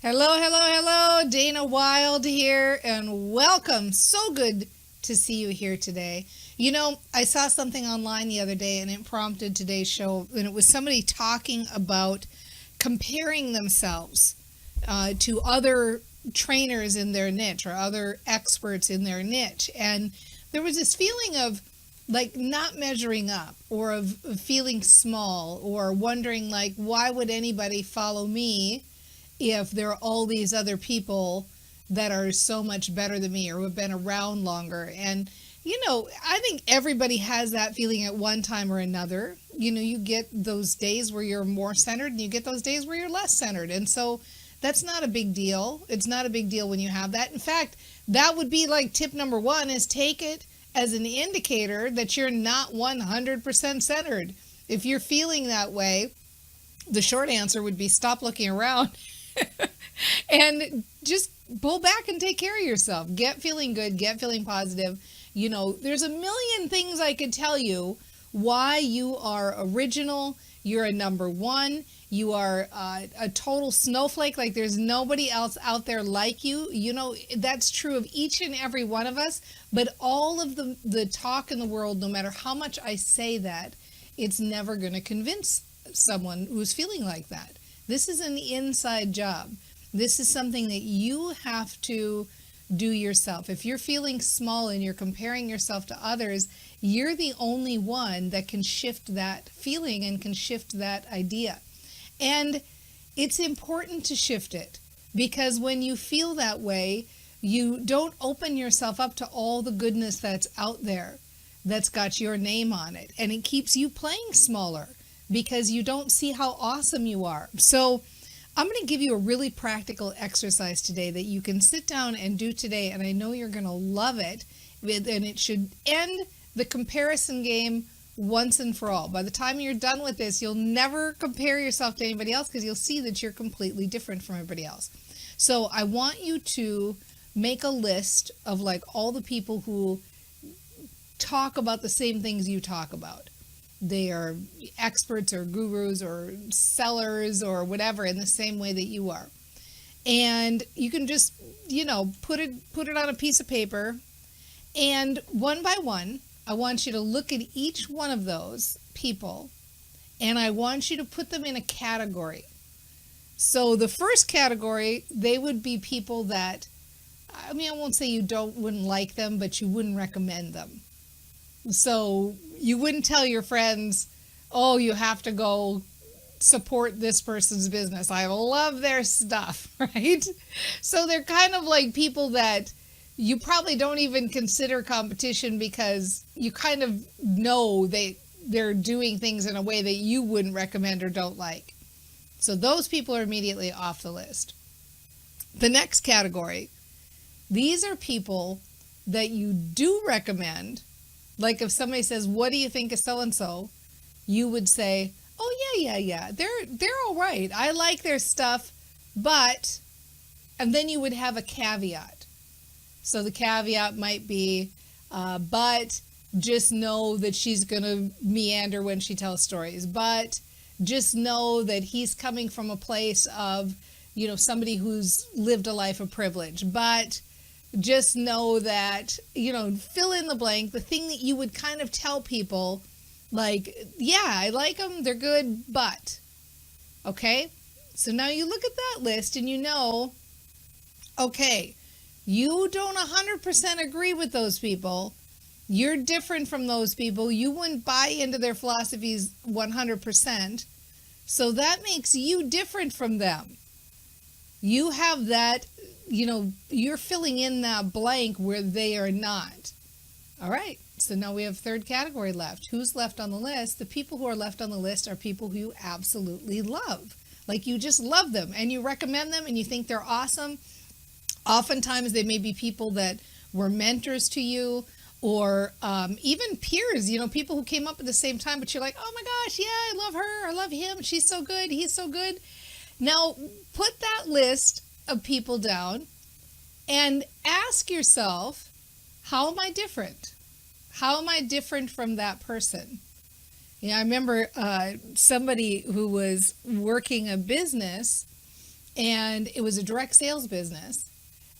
Hello, hello, hello. Dana Wilde here, and welcome. So good to see you here today. I saw something online the other day, and it prompted today's show, and it was somebody talking about comparing themselves to other trainers in their niche or other experts in their niche. And there was this feeling of like not measuring up or of feeling small or wondering like, why would anybody follow me if there are all these other people that are so much better than me or who have been around longer. And, I think everybody has that feeling at one time or another. You get those days where you're more centered and you get those days where you're less centered. And so that's not a big deal. It's not a big deal when you have that. In fact, that would be like tip number one is take it as an indicator that you're not 100% centered. If you're feeling that way, the short answer would be stop looking around and just pull back and take care of yourself. Get feeling good, get feeling positive. There's a million things I could tell you why you are original. You're a number one. You are a total snowflake. Like there's nobody else out there like you. That's true of each and every one of us. But all of the talk in the world, no matter how much I say that, it's never going to convince someone who's feeling like that. This is an inside job. This is something that you have to do yourself. If you're feeling small and you're comparing yourself to others, you're the only one that can shift that feeling and can shift that idea. And it's important to shift it because when you feel that way, you don't open yourself up to all the goodness that's out there that's got your name on it. And it keeps you playing smaller because you don't see how awesome you are. So I'm going to give you a really practical exercise today that you can sit down and do today, and I know you're going to love it, and it should end the comparison game once and for all. By the time you're done with this, you'll never compare yourself to anybody else because you'll see that you're completely different from everybody else. So I want you to make a list of like all the people who talk about the same things you talk about. They are experts or gurus or sellers or whatever in the same way that you are. And you can just, put it on a piece of paper. And one by one, I want you to look at each one of those people and I want you to put them in a category. So the first category, they would be people that, I won't say you wouldn't like them, but you wouldn't recommend them. So you wouldn't tell your friends, oh, you have to go support this person's business. I love their stuff, right? So they're kind of like people that you probably don't even consider competition because you kind of know they're doing things in a way that you wouldn't recommend or don't like. So those people are immediately off the list. The next category, these are people that you do recommend. Like if somebody says, what do you think of so-and-so? You would say, oh, yeah. They're all right. I like their stuff, but, and then you would have a caveat. So the caveat might be, but just know that she's going to meander when she tells stories. But just know that he's coming from a place of, somebody who's lived a life of privilege. But just know that, fill in the blank, the thing that you would kind of tell people, like, yeah, I like them, they're good, but, okay? So now you look at that list and okay, you don't 100% agree with those people. You're different from those people. You wouldn't buy into their philosophies 100%. So that makes you different from them. You have that, you're filling in that blank where they are not. All right. So now we have third category left. Who's left on the list? The people who are left on the list are people who you absolutely love. Like you just love them and you recommend them and you think they're awesome. Oftentimes they may be people that were mentors to you or even peers, people who came up at the same time, but you're like, oh my gosh, yeah, I love her. I love him. She's so good. He's so good. Now put that list of people down and ask yourself, how am I different? How am I different from that person? I remember somebody who was working a business and it was a direct sales business.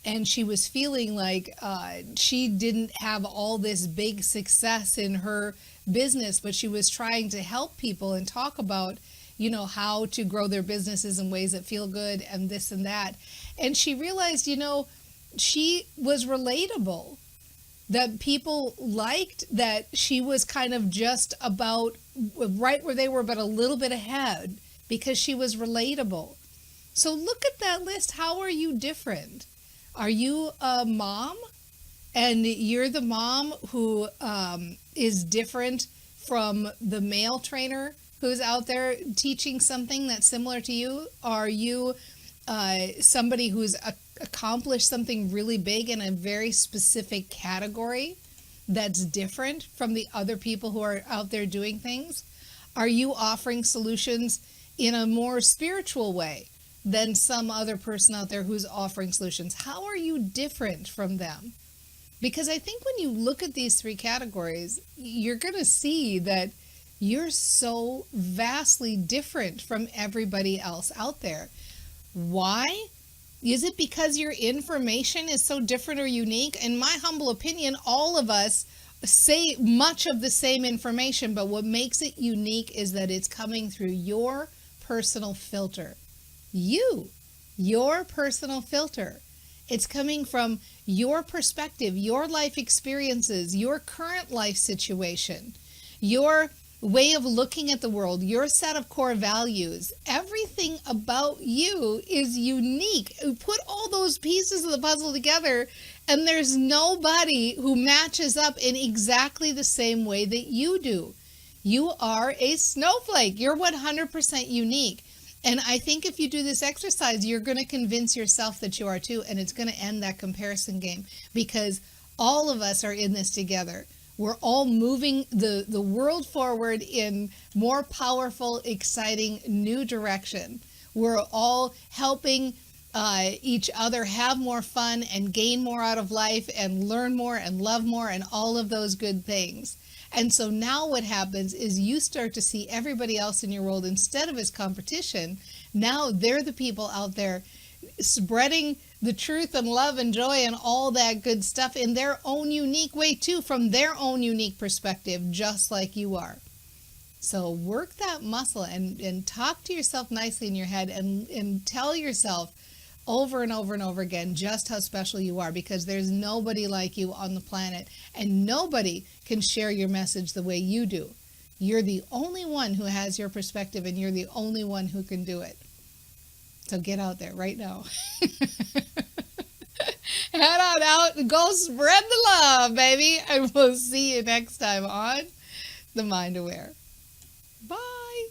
And she was feeling like she didn't have all this big success in her business, but she was trying to help people and talk about, how to grow their businesses in ways that feel good and this and that. And she realized, she was relatable, that people liked that she was kind of just about right where they were, but a little bit ahead because she was relatable. So look at that list. How are you different? Are you a mom and you're the mom who is different from the male trainer who's out there teaching something that's similar to you? Are you somebody who's accomplished something really big in a very specific category that's different from the other people who are out there doing things? Are you offering solutions in a more spiritual way than some other person out there who's offering solutions? How are you different from them? Because I think when you look at these three categories, you're going to see that you're so vastly different from everybody else out there. Why? Is it because your information is so different or unique? In my humble opinion, all of us say much of the same information, but what makes it unique is that it's coming through your personal filter. Your personal filter. It's coming from your perspective, your life experiences, your current life situation, your way of looking at the world, your set of core values. Everything about you is unique. Put all those pieces of the puzzle together, and there's nobody who matches up in exactly the same way that you do. You are a snowflake. You're 100% unique. And I think if you do this exercise, you're going to convince yourself that you are too, and it's going to end that comparison game, because all of us are in this together. We're all moving the world forward in more powerful, exciting, new direction. We're all helping each other have more fun and gain more out of life and learn more and love more and all of those good things. And so now what happens is you start to see everybody else in your world, instead of as competition, now they're the people out there spreading the truth and love and joy and all that good stuff in their own unique way too, from their own unique perspective, just like you are. So work that muscle and talk to yourself nicely in your head and tell yourself over and over and over again just how special you are, because there's nobody like you on the planet, and nobody can share your message the way you do. You're the only one who has your perspective, and you're the only one who can do it. So get out there right now. Head on out and go spread the love, baby. And we'll see you next time on The Mind Aware. Bye.